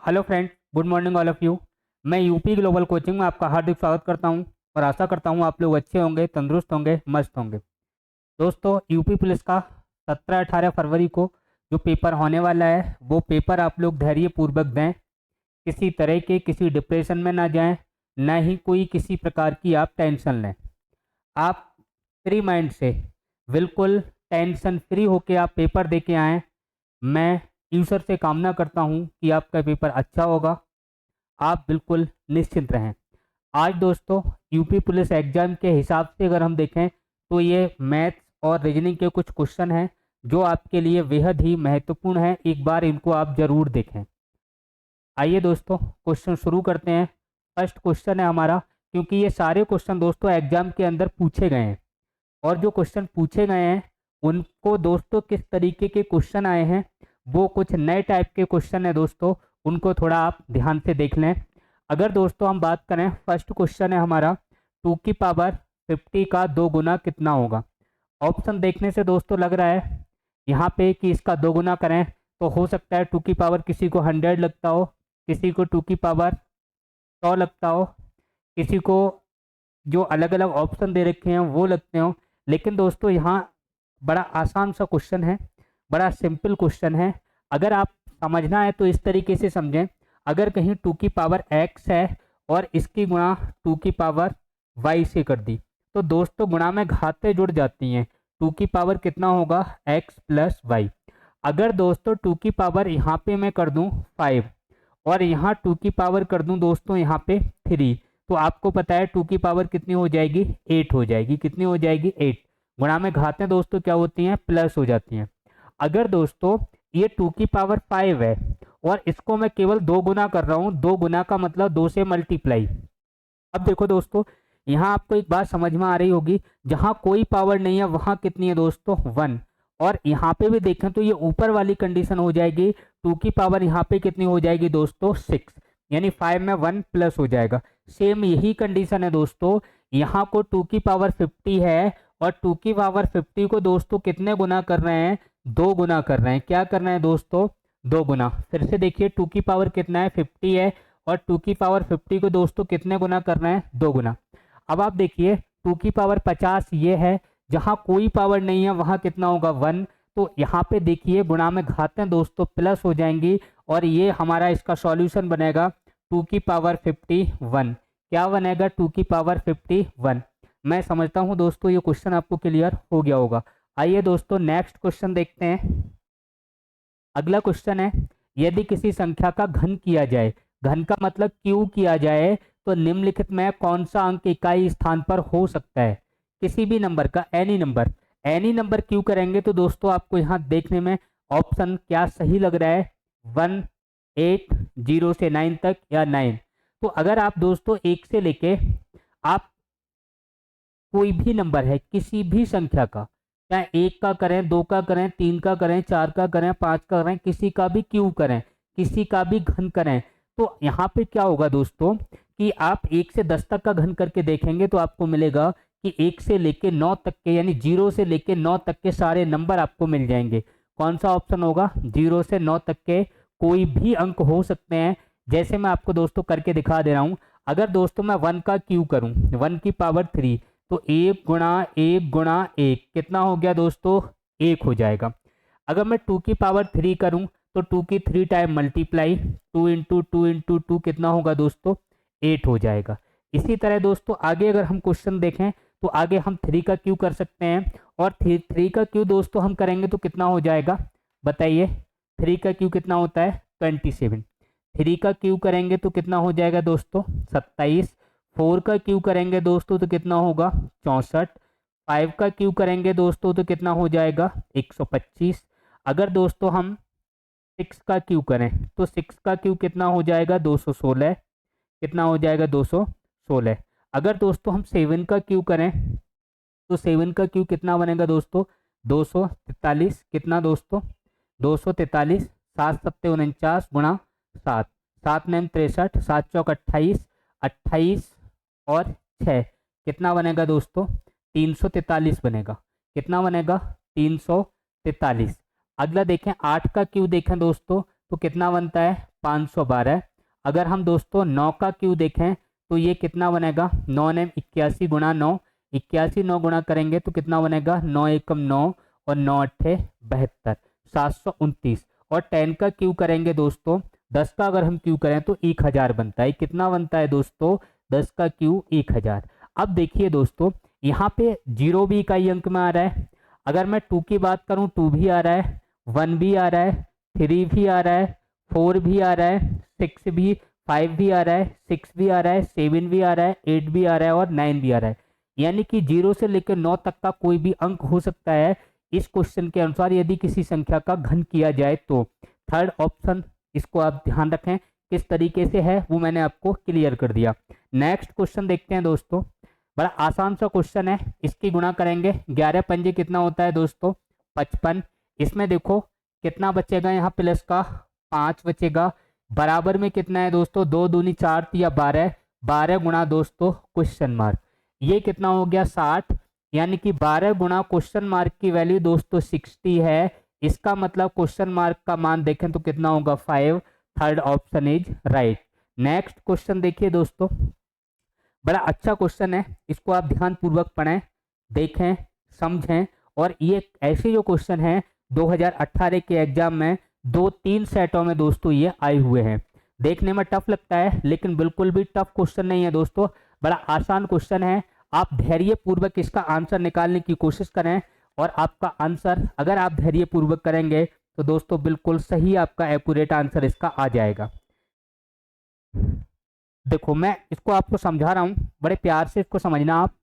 Hello friends, good morning all of you. मैं UP global coaching में आपका हार्दिक स्वागत करता हूं और आशा करता हूं आप लोग अच्छे होंगे, तंदुरुस्त होंगे, मस्त होंगे। दोस्तों, यूपी पुलिस का 17-18 फरवरी को जो पेपर होने वाला है वो पेपर आप लोग धैर्यपूर्वक दें। किसी तरह के किसी डिप्रेशन में ना जाएं, ना ही कोई किसी प्रकार की आप टेंशन लें। आप फ्री माइंड से, बिल्कुल टेंशन फ्री होके आप पेपर दे के आएँ। मैं ईश्वर से कामना करता हूं कि आपका पेपर अच्छा होगा। आप बिल्कुल निश्चिंत रहें। आज दोस्तों, यूपी पुलिस एग्जाम के हिसाब से अगर हम देखें तो ये मैथ्स और रीजनिंग के कुछ क्वेश्चन हैं जो आपके लिए बेहद ही महत्वपूर्ण हैं। एक बार इनको आप जरूर देखें। आइए दोस्तों, क्वेश्चन शुरू करते हैं। फर्स्ट क्वेश्चन है हमारा, क्योंकि ये सारे क्वेश्चन दोस्तों एग्जाम के अंदर पूछे गए हैं और जो क्वेश्चन पूछे गए हैं उनको दोस्तों किस तरीके के क्वेश्चन आए हैं, वो कुछ नए टाइप के क्वेश्चन है दोस्तों, उनको थोड़ा आप ध्यान से देख लें। अगर दोस्तों हम बात करें, फर्स्ट क्वेश्चन है हमारा 2 की पावर 50 का 2 गुना कितना होगा। ऑप्शन देखने से दोस्तों लग रहा है यहाँ पे कि इसका 2 गुना करें तो हो सकता है 2 की पावर किसी को 100 लगता हो, किसी को 2 की पावर 100 लगता हो, किसी को जो अलग अलग ऑप्शन दे रखे हैं वो लगते हो। लेकिन दोस्तों यहाँ बड़ा आसान सा क्वेश्चन है, बड़ा सिंपल क्वेश्चन है। अगर आप समझना है तो इस तरीके से समझें। अगर कहीं 2 की पावर x है और इसकी गुणा 2 की पावर y से कर दी तो दोस्तों गुणा में घातें जुड़ जाती हैं। 2 की पावर कितना होगा, x प्लस वाई। अगर दोस्तों 2 की पावर यहाँ पे मैं कर दूँ 5 और यहाँ 2 की पावर कर दूँ दोस्तों यहाँ पे 3, तो आपको पता है 2 की पावर कितनी हो जाएगी, 8 हो जाएगी। कितनी हो जाएगी, 8। गुणा में घातें दोस्तों क्या होती हैं, प्लस हो जाती हैं। अगर दोस्तों ये 2 की पावर 5 है और इसको मैं केवल 2 गुना कर रहा हूँ, 2 गुना का मतलब 2 से मल्टीप्लाई। अब देखो दोस्तों, यहाँ आपको एक बात समझ में आ रही होगी, जहाँ कोई पावर नहीं है वहाँ कितनी है दोस्तों, 1। और यहाँ पे भी देखें तो ये ऊपर वाली कंडीशन हो जाएगी, 2 की पावर यहाँ पे कितनी हो जाएगी दोस्तों, 6, यानी 5 में 1 प्लस हो जाएगा। सेम यही कंडीशन है दोस्तों, यहाँ को 2 की पावर 50 है और 2 की पावर 50 को दोस्तों कितने गुना कर रहे हैं, 2 गुना कर रहे हैं। क्या कर रहे हैं दोस्तों, 2 गुना। फिर से देखिए 2 की पावर कितना है, 50 है और 2 की पावर 50 को दोस्तों कितने गुना कर रहे हैं, 2 गुना। अब आप देखिए 2 की पावर 50 ये है, जहां कोई पावर नहीं है वहां कितना होगा, 1। तो यहाँ पे देखिए गुणा में घातें दोस्तों प्लस हो जाएंगी और ये हमारा इसका सॉल्यूशन बनेगा 2 की पावर 51। क्या बनेगा, 2 की पावर 51। मैं समझता हूँ दोस्तों ये क्वेश्चन आपको क्लियर हो गया होगा। आइए दोस्तों नेक्स्ट क्वेश्चन देखते हैं। अगला क्वेश्चन है, यदि किसी संख्या का घन किया जाए, घन का मतलब क्यू किया जाए, तो निम्नलिखित में कौन सा अंक इकाई स्थान पर हो सकता है। किसी भी नंबर का, any number, any number Q करेंगे तो दोस्तों आपको यहाँ देखने में ऑप्शन क्या सही लग रहा है, 1, 8, 0 से 9 तक या 9। तो अगर आप दोस्तों 1 से लेके आप कोई भी नंबर है, किसी भी संख्या का, चाहे 1 का करें, 2 का करें, 3 का करें, 4 का करें, 5 का करें, किसी का भी क्यू करें, किसी का भी घन करें, तो यहाँ पे क्या होगा दोस्तों कि आप 1 से 10 तक का घन करके देखेंगे तो आपको मिलेगा कि 1 से लेके 9 तक के, यानी 0 से लेके 9 तक के सारे नंबर आपको मिल जाएंगे। कौन सा ऑप्शन होगा, 0 से 9 तक के कोई भी अंक हो सकते हैं। जैसे मैं आपको दोस्तों करके दिखा दे रहा हूँ। अगर दोस्तों मैं 1 का क्यू करूँ, 1 की पावर 3, तो 1 गुणा 1 गुणा 1 कितना हो गया दोस्तों, 1 हो जाएगा। अगर मैं 2 की पावर 3 करूं तो 2 की 3 टाइम मल्टीप्लाई, 2 इंटू 2 इंटू 2 कितना होगा दोस्तों, 8 हो जाएगा। इसी तरह दोस्तों आगे अगर हम क्वेश्चन देखें तो आगे हम 3 का क्यू कर सकते हैं और 3 का क्यू दोस्तों हम करेंगे तो कितना हो जाएगा, बताइए। 3 का क्यू कितना होता है, 27। 3 का क्यू करेंगे तो कितना हो जाएगा दोस्तों, 27। 4 का क्यू करेंगे दोस्तों तो कितना होगा, 64। 5 का क्यू करेंगे दोस्तों तो कितना हो जाएगा, 125। अगर दोस्तों हम 6 का क्यू करें तो 6 का क्यू कितना हो जाएगा, 216। कितना हो जाएगा, 216। अगर दोस्तों हम 7 का क्यू करें तो 7 का क्यू कितना बनेगा दोस्तों, 243। कितना दोस्तों, 243। 7 सत्ते 49 गुणा 7, 7 में 63, 7 चौक 28, 28 और 6 कितना बनेगा दोस्तों, 343 बनेगा। कितना बनेगा, 343। अगला देखें 8 का क्यू देखें दोस्तों तो कितना बनता है, 512। अगर हम दोस्तों 9 का क्यू देखें तो ये कितना बनेगा, 9 नेम 81 गुणा 9, 81 9 गुणा करेंगे तो कितना बनेगा, 9 एकम 9 और 9 अट्ठे 72, 729। और 10 का क्यू करेंगे दोस्तों, 10 का अगर हम क्यू करें तो 1000 बनता है। कितना बनता है दोस्तों, 10 का क्यू 1000। अब देखिए दोस्तों, यहाँ पे 0 भी इकाई अंक में आ रहा है। अगर मैं 2 की बात करूँ, 2 भी आ रहा है, 1 भी आ रहा है, 3 भी आ रहा है, 4 भी आ रहा है, 6 भी, 5 भी आ रहा है, 6 भी आ रहा है, 7 भी आ रहा है, 8 भी आ रहा है और 9 भी आ रहा है। यानी कि 0 से लेकर 9 तक का कोई भी अंक हो सकता है इस क्वेश्चन के अनुसार, यदि किसी संख्या का घन किया जाए तो। थर्ड ऑप्शन, इसको आप ध्यान रखें किस तरीके से है वो मैंने आपको क्लियर कर दिया। नेक्स्ट क्वेश्चन देखते हैं दोस्तों, बड़ा आसान सा क्वेश्चन है। इसकी गुणा करेंगे, 11 पंजे कितना होता है दोस्तों, 55। इसमें देखो कितना बचेगा, यहाँ प्लस का 5 बचेगा, बराबर में कितना है दोस्तों, 2 दूनी 4 या 12, 12 गुणा दोस्तों क्वेश्चन मार्क, ये कितना हो गया 60। यानी कि 12 गुणा क्वेश्चन मार्क की वैल्यू दोस्तों 60 है। इसका मतलब क्वेश्चन मार्क का मान देखें तो कितना होगा 5। Third option is right. Next question देखिए दोस्तों, बड़ा अच्छा क्वेश्चन है, इसको आप ध्यान पूर्वक पढ़ें, देखें, समझें। और ये ऐसे जो क्वेश्चन है 2018 के एग्जाम में 2-3 सेटों में दोस्तों ये आए हुए हैं। देखने में टफ लगता है लेकिन बिल्कुल भी टफ क्वेश्चन नहीं है दोस्तों, बड़ा आसान क्वेश्चन है। आप धैर्य पूर्वक इसका आंसर निकालने की कोशिश करें और आपका आंसर अगर आप धैर्य पूर्वक करेंगे तो दोस्तों बिल्कुल सही आपका एक्यूरेट आंसर इसका आ जाएगा। देखो मैं इसको आपको समझा रहा हूं, बड़े प्यार से इसको समझना आप।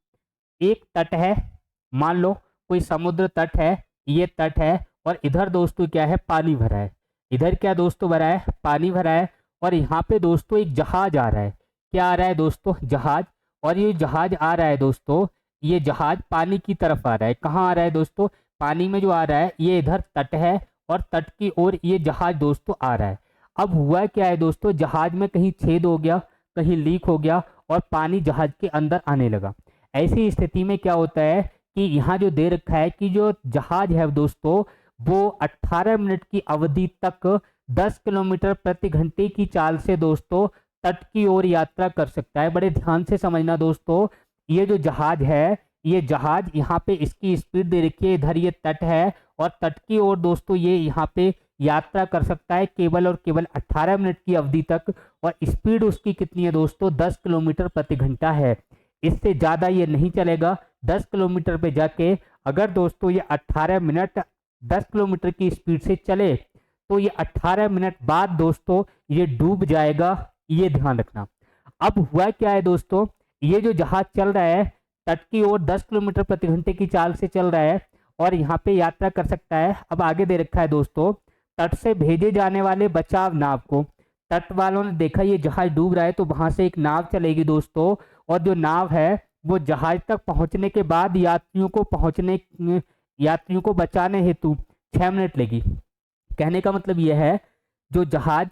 एक तट है, मान लो कोई समुद्र तट है, ये तट है और इधर दोस्तों क्या है, पानी भरा है। इधर क्या दोस्तों भरा है, पानी भरा है। और यहाँ पे दोस्तों एक जहाज आ रहा है, क्या आ रहा है दोस्तों, जहाज। और ये जहाज आ रहा है दोस्तों, ये जहाज पानी की तरफ आ रहा है। कहाँ आ रहा है दोस्तों, पानी में जो आ रहा है, ये इधर तट है और तट की ओर ये जहाज दोस्तों आ रहा है। अब हुआ क्या है दोस्तों, जहाज में कहीं छेद हो गया, कहीं लीक हो गया और पानी जहाज के अंदर आने लगा। ऐसी स्थिति में क्या होता है कि यहाँ जो दे रखा है कि जो जहाज है दोस्तों वो 18 मिनट की अवधि तक 10 किलोमीटर प्रति घंटे की चाल से दोस्तों तट की ओर यात्रा कर सकता है। बड़े ध्यान से समझना दोस्तों, ये जो जहाज है, ये जहाज यहाँ पे इसकी स्पीड दे रखी है, इधर ये तट है और तट की ओर दोस्तों ये यहाँ पे यात्रा कर सकता है केवल और केवल 18 मिनट की अवधि तक। और स्पीड उसकी कितनी है दोस्तों, 10 किलोमीटर प्रति घंटा है। इससे ज़्यादा ये नहीं चलेगा। 10 किलोमीटर पे जाके अगर दोस्तों ये 18 मिनट 10 किलोमीटर की स्पीड से चले तो ये 18 मिनट बाद दोस्तों ये डूब जाएगा, ये ध्यान रखना। अब हुआ क्या है दोस्तों, ये जो जहाज चल रहा है तट की ओर 10 किलोमीटर प्रति घंटे की चाल से चल रहा है और यहाँ पे यात्रा कर सकता है। अब आगे दे रखा है दोस्तों, तट से भेजे जाने वाले बचाव नाव को, तट वालों ने देखा ये जहाज डूब रहा है तो वहां से एक नाव चलेगी दोस्तों, और जो नाव है वो जहाज तक पहुंचने के बाद यात्रियों को बचाने हेतु 6 मिनट लेगी। कहने का मतलब यह है, जो जहाज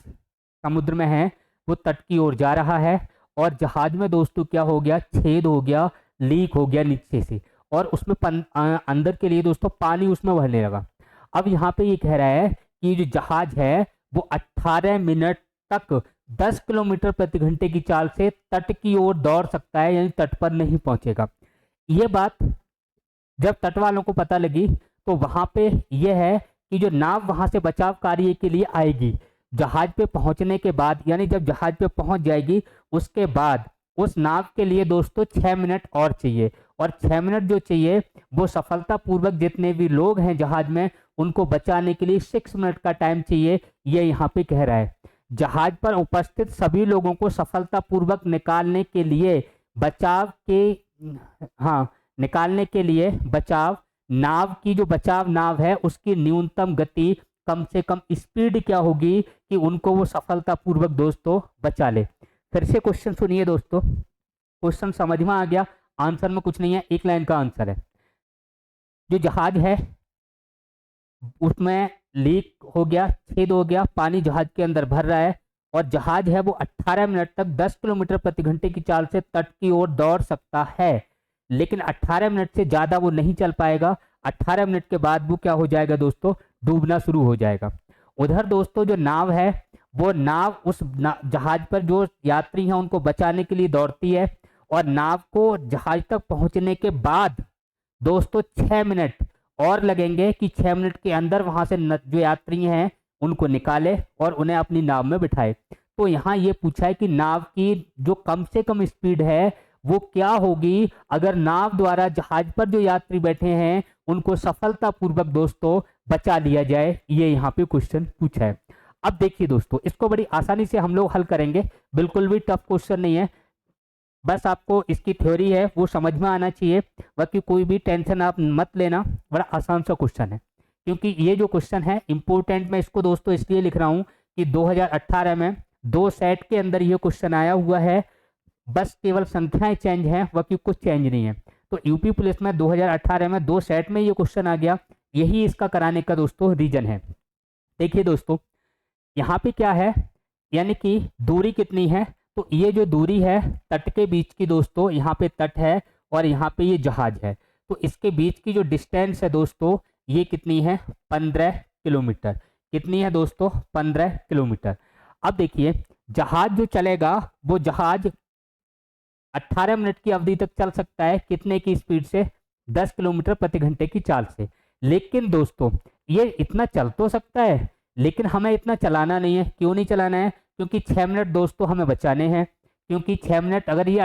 समुद्र में है वो तट की ओर जा रहा है और जहाज में दोस्तों क्या हो गया, छेद हो गया, लीक हो गया नीचे से और उसमें अंदर के लिए दोस्तों पानी उसमें भरने लगा। अब यहाँ पे ये कह रहा है कि जो जहाज है वो 18 मिनट तक 10 किलोमीटर प्रति घंटे की चाल से तट की ओर दौड़ सकता है, यानी तट पर नहीं पहुंचेगा। ये बात जब तट वालों को पता लगी तो वहां पे यह है कि जो नाव वहां से बचाव कार्य के लिए आएगी, जहाज पे पहुंचने के बाद, यानी जब जहाज पे पहुंच जाएगी उसके बाद उस नाव के लिए दोस्तों 6 मिनट और चाहिए। और 6 मिनट जो चाहिए वो सफलतापूर्वक जितने भी लोग हैं जहाज में उनको बचाने के लिए 6 मिनट का टाइम चाहिए, ये यहाँ पे कह रहा है। जहाज पर उपस्थित सभी लोगों को सफलतापूर्वक निकालने के लिए बचाव नाव की जो बचाव नाव है उसकी न्यूनतम गति, कम से कम स्पीड क्या होगी कि उनको वो सफलतापूर्वक दोस्तों बचा ले। फिर से क्वेश्चन सुनिए दोस्तों, क्वेश्चन समझ में आ गया, आंसर में कुछ नहीं है, एक लाइन का आंसर है। जो जहाज है उसमें लीक हो गया, छेद हो गया, पानी जहाज के अंदर भर रहा है और जहाज है वो 18 मिनट तक 10 किलोमीटर प्रति घंटे की चाल से तट की ओर दौड़ सकता है, लेकिन 18 मिनट से ज्यादा वो नहीं चल पाएगा। 18 मिनट के बाद वो क्या हो जाएगा दोस्तों, डूबना शुरू हो जाएगा। उधर दोस्तों जो नाव है वो नाव उस जहाज पर जो यात्री हैं उनको बचाने के लिए दौड़ती है, और नाव को जहाज तक पहुंचने के बाद दोस्तों 6 मिनट और लगेंगे कि 6 मिनट के अंदर वहां से जो यात्री हैं उनको निकाले और उन्हें अपनी नाव में बिठाए। तो यहाँ ये पूछा है कि नाव की जो कम से कम स्पीड है वो क्या होगी अगर नाव द्वारा जहाज पर जो यात्री बैठे हैं उनको सफलतापूर्वक दोस्तों बचा लिया जाए। ये यहाँ पे क्वेश्चन पूछा है। अब देखिए दोस्तों, इसको बड़ी आसानी से हम लोग हल करेंगे, बिल्कुल भी टफ क्वेश्चन नहीं है। बस आपको इसकी थ्योरी है वो समझ में आना चाहिए, बाकी कोई भी टेंशन आप मत लेना, बड़ा आसान सा क्वेश्चन है। क्योंकि ये जो क्वेश्चन है इंपोर्टेंट, मैं इसको दोस्तों इसलिए लिख रहा हूँ कि 2018 में 2 सेट के अंदर ये क्वेश्चन आया हुआ है, बस केवल संख्याएं चेंज हैं, बाकी कुछ चेंज नहीं है। तो यूपी पुलिस में 2018 में 2 सेट में ये क्वेश्चन आ गया, यही इसका कराने का दोस्तों रीजन है। देखिए दोस्तों, यहाँ पे क्या है, यानी कि दूरी कितनी है, तो ये जो दूरी है तट के बीच की दोस्तों, यहाँ पे तट है और यहाँ पे ये जहाज है, तो इसके बीच की जो डिस्टेंस है दोस्तों ये कितनी है, 15 किलोमीटर। कितनी है दोस्तों, 15 किलोमीटर। अब देखिए जहाज जो चलेगा वो जहाज 18 मिनट की अवधि तक चल सकता है, कितने की स्पीड से, 10 किलोमीटर प्रति घंटे की चाल से। लेकिन दोस्तों ये इतना चल तो सकता है, लेकिन हमें इतना चलाना नहीं है। क्यों नहीं चलाना है, क्योंकि 6 मिनट दोस्तों हमें बचाने हैं। क्योंकि 6 मिनट अगर ये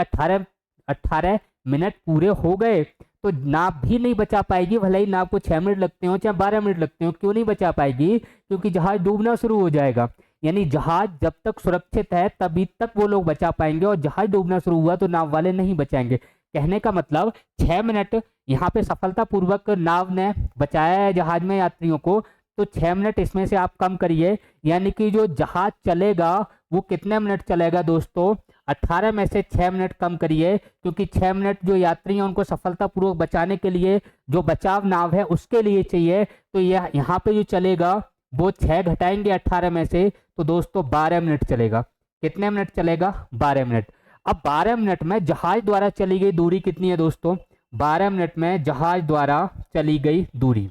18 मिनट पूरे हो गए तो नाव भी नहीं बचा पाएगी, भले ही नाव को 6 मिनट लगते हो चाहे 12 मिनट लगते हो। क्यों नहीं बचा पाएगी, क्योंकि जहाज डूबना शुरू हो जाएगा। यानी जहाज जब तक सुरक्षित है तभी तक वो लोग बचा पाएंगे, और जहाज डूबना शुरू हुआ तो नाव वाले नहीं बचाएंगे। कहने का मतलब 6 मिनट यहाँ पे सफलतापूर्वक नाव ने बचाया है जहाज में यात्रियों को, तो 6 मिनट इसमें से आप कम करिए, यानी कि जो जहाज चलेगा वो कितने मिनट चलेगा दोस्तों, 18 में से 6 मिनट कम करिए, क्योंकि 6 मिनट जो यात्री हैं उनको सफलतापूर्वक बचाने के लिए जो बचाव नाव है उसके लिए चाहिए। तो यह यहाँ पे जो चलेगा वो 6 घटाएंगे 18 में से, तो दोस्तों 12 मिनट चलेगा। कितने मिनट चलेगा, 12 मिनट। अब 12 मिनट में जहाज द्वारा चली गई दूरी कितनी है दोस्तों, 12 मिनट में जहाज द्वारा चली गई दूरी,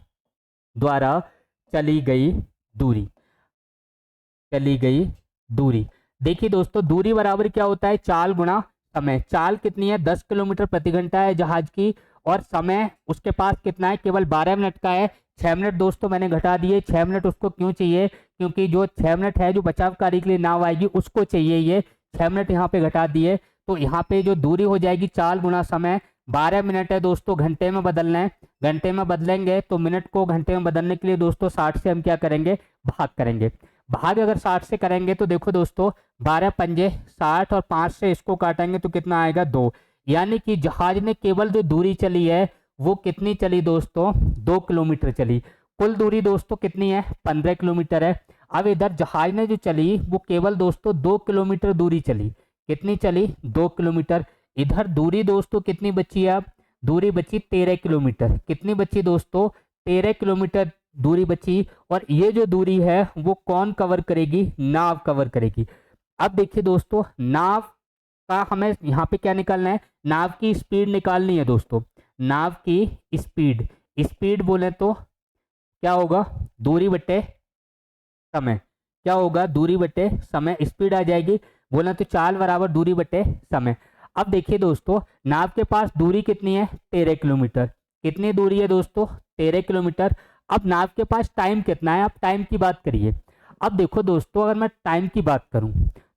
द्वारा चली गई दूरी, चली गई दूरी। देखिए दोस्तों दूरी बराबर क्या होता है, चाल गुणा समय। चाल कितनी है, 10 किलोमीटर प्रति घंटा है जहाज की, और समय उसके पास कितना है, केवल 12 मिनट का है। 6 मिनट दोस्तों मैंने घटा दिए। 6 मिनट उसको क्यों चाहिए, क्योंकि जो 6 मिनट है जो बचाव कार्य के लिए नाव आएगी उसको चाहिए, ये 6 मिनट यहाँ पे घटा दिए। तो यहाँ पे जो दूरी हो जाएगी चाल गुणा समय। 12 मिनट है दोस्तों, घंटे में बदलना है, घंटे में बदलेंगे तो मिनट को घंटे में बदलने के लिए दोस्तों 60 से हम क्या करेंगे, भाग करेंगे। भाग अगर 60 से करेंगे तो देखो दोस्तों 12 पंजे 60 और 5 से इसको काटेंगे तो कितना आएगा, 2। यानी कि जहाज ने केवल जो दूरी चली है वो कितनी चली दोस्तों, 2 किलोमीटर चली। कुल दूरी दोस्तों कितनी है, 15 किलोमीटर है। अब इधर जहाज ने जो चली वो केवल दोस्तों 2 किलोमीटर दूरी चली। कितनी चली, 2 किलोमीटर। इधर दूरी दोस्तों कितनी बची है, अब दूरी बची 13 किलोमीटर। कितनी बची दोस्तों, 13 किलोमीटर दूरी बची। और ये जो दूरी है वो कौन कवर करेगी, नाव कवर करेगी। अब देखिए दोस्तों नाव का हमें यहाँ पे क्या निकालना है, नाव की स्पीड निकालनी है दोस्तों। नाव की स्पीड, स्पीड बोले तो क्या होगा, दूरी बटे समय। क्या होगा, दूरी बटे समय, स्पीड आ जाएगी। बोले तो चाल बराबर दूरी बटे समय। अब देखिए दोस्तों नाव के पास दूरी कितनी है, 13 किलोमीटर। कितनी दूरी है दोस्तों, 13 किलोमीटर। अब नाव के पास टाइम कितना है, आप टाइम की बात करिए। अब देखो दोस्तों अगर मैं टाइम की बात करूं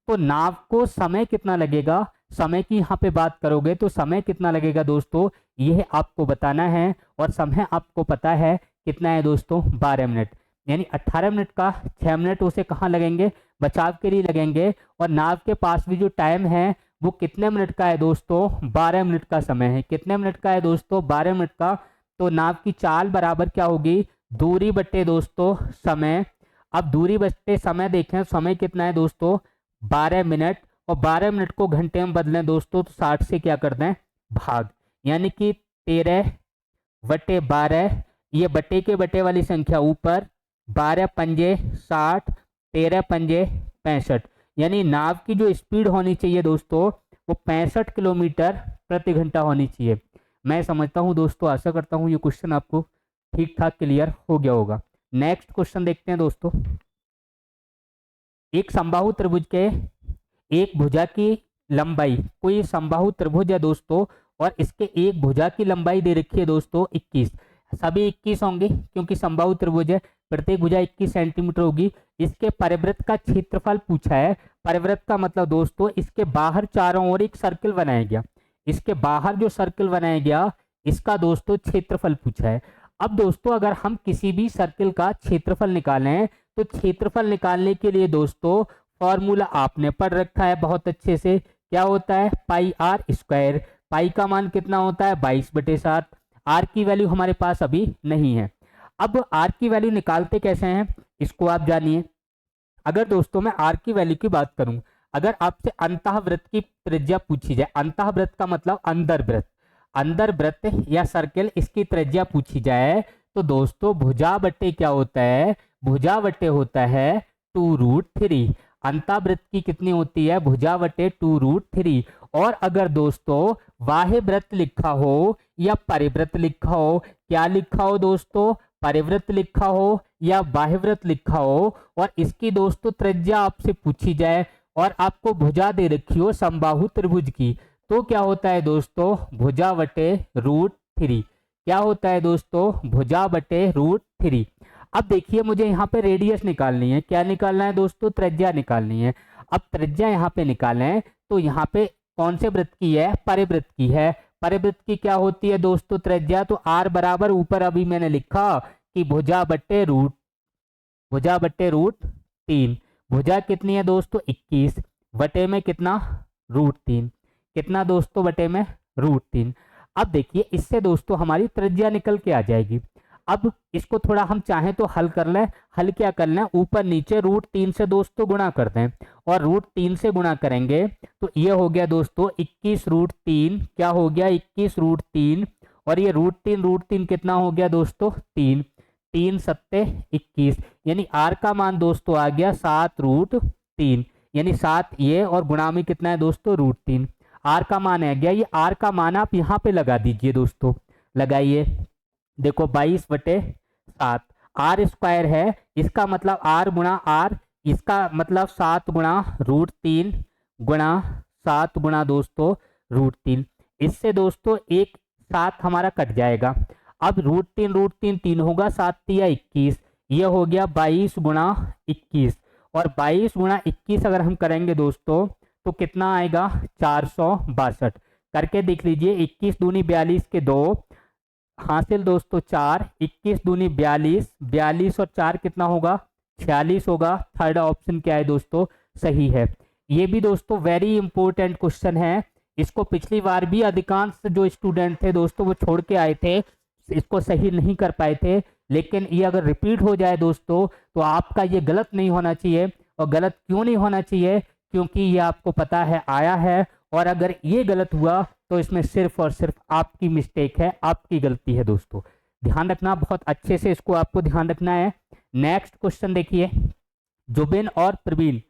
तो नाव को समय कितना लगेगा, समय की यहाँ पे बात करोगे तो समय कितना लगेगा दोस्तों, यह आपको बताना है। और समय आपको पता है कितना है दोस्तों, 12 मिनट। यानी 18 मिनट का 6 मिनट उसे कहाँ लगेंगे, बचाव के लिए लगेंगे। और नाव के पास भी जो टाइम है वो कितने मिनट का है दोस्तों, 12 मिनट का समय है। कितने मिनट का है दोस्तों, 12 मिनट का। तो नाव की चाल बराबर क्या होगी, दूरी बट्टे दोस्तों समय। अब दूरी बट्टे समय देखें, समय कितना है दोस्तों, 12 मिनट। और 12 मिनट को घंटे में बदलें दोस्तों तो 60 से क्या कर दें, भाग। यानी कि 13 बटे 12, ये बटे के बटे वाली संख्या ऊपर, 12 पंजे 60, 13 पंजे 65। यानी नाव की जो स्पीड होनी चाहिए दोस्तों वो 65 किलोमीटर प्रति घंटा होनी चाहिए। मैं समझता हूं दोस्तों, आशा करता हूं ये क्वेश्चन आपको ठीक ठाक क्लियर हो गया होगा। नेक्स्ट क्वेश्चन देखते हैं दोस्तों। एक समबाहु त्रिभुज के एक भुजा की लंबाई, कोई समबाहु त्रिभुज है दोस्तों और इसके एक भुजा की लंबाई दे रखी है दोस्तों 21, सभी 21 होंगे क्योंकि समबाहु त्रिभुज है, प्रत्येक भुजा 21 सेंटीमीटर होगी। इसके परिवृत्त का क्षेत्रफल पूछा है। परिवृत्त का मतलब दोस्तों इसके बाहर चारों ओर एक सर्किल बनाया गया, इसके बाहर जो सर्किल बनाया गया इसका दोस्तों क्षेत्रफल पूछा है। अब दोस्तों अगर हम किसी भी सर्किल का क्षेत्रफल निकालें तो क्षेत्रफल निकालने के लिए दोस्तों फॉर्मूला आपने पढ़ रखा है बहुत अच्छे से, क्या होता है पाई आर स्क्वायर। पाई का मान कितना होता है 22/7। आर की वैल्यू हमारे पास अभी नहीं है। अब आर की वैल्यू निकालते कैसे हैं इसको आप जानिए। अगर दोस्तों मैं आर की वैल्यू की बात करूं, अगर आपसे अंतःवृत्त की त्रिज्या पूछी जाए, अंतःवृत्त का मतलब अंदर वृत्त, अंदर वृत्त या सर्किल इसकी त्रिज्या पूछी जाए तो दोस्तों भुजा बट्टे क्या होता है, भुजा बट्टे होता है 2√3। अंतःवृत्त की कितनी होती है भुजा बट्टे 2√3। और अगर दोस्तों बाह्य वृत्त लिखा हो या परिवृत्त लिखा हो, क्या लिखा हो दोस्तों परिवृत्त लिखा हो या बाह्यवृत्त लिखा हो और इसकी दोस्तों त्रिज्या आपसे पूछी जाए और आपको भुजा दे रखी हो समबाहु त्रिभुज की, तो क्या होता है दोस्तों भुजा बटे √3। क्या होता है दोस्तों भुजा बटे √3। अब देखिए मुझे यहाँ पे रेडियस निकालनी है, क्या निकालना है दोस्तों त्रिज्या निकालनी है। अब त्रिज्या यहाँ पे निकालें तो यहाँ पे कौन से वृत्त की है परिवृत्त की है। परिवृत्त की क्या होती है दोस्तों त्रिज्या, तो आर बराबर ऊपर अभी मैंने लिखा कि भुजा बट्टे √3। भुजा कितनी है दोस्तों 21, बटे में कितना √3, कितना दोस्तों बटे में √3। अब देखिए इससे दोस्तों हमारी त्रिज्या निकल के आ जाएगी। अब इसको थोड़ा हम चाहें तो हल कर लें। हल क्या कर लें, ऊपर नीचे √3 से दोस्तों गुणा कर दें और √3 से गुणा करेंगे तो ये हो गया दोस्तों 21√3। क्या हो गया 21√3 और ये √3 कितना हो गया दोस्तों 3, 3 सत्ते 21, यानी आर का मान दोस्तों आ गया 7√3, यानी 7 ये और गुणा में कितना है दोस्तों √3। आर का मान आ गया, ये आर का मान आप यहाँ पे लगा दीजिए दोस्तों, लगाइए देखो 22/7। आर स्क्वायर है इसका मतलब आर गुणा आर, इसका मतलब 7 गुणा √3 गुणा 7 गुणा दोस्तों √3। इससे दोस्तों एक 7 हमारा कट जाएगा। अब √3 3 होगा, 7 तिया 21, ये हो गया 22 गुणा 21 और 22 गुणा 21 अगर हम करेंगे दोस्तों तो कितना आएगा 462। करके देख लीजिए 21 दूनी 42 के 2 हासिल दोस्तों 4, 21 दूनी 42, 42 और 4 कितना होगा 46 होगा। थर्ड ऑप्शन क्या है दोस्तों सही है। ये भी दोस्तों वेरी इंपॉर्टेंट क्वेश्चन है, इसको पिछली बार भी अधिकांश जो स्टूडेंट थे दोस्तों वो छोड़ के आए थे, इसको सही नहीं कर पाए थे। लेकिन ये अगर रिपीट हो जाए दोस्तों तो आपका ये गलत नहीं होना चाहिए। और गलत क्यों नहीं होना चाहिए, क्योंकि ये आपको पता है आया है और अगर ये गलत हुआ तो इसमें सिर्फ और सिर्फ आपकी मिस्टेक है, आपकी गलती है दोस्तों। ध्यान रखना बहुत अच्छे से, इसको आपको ध्यान रखना है। नेक्स्ट क्वेश्चन देखिए, जुबिन और प्रवीण,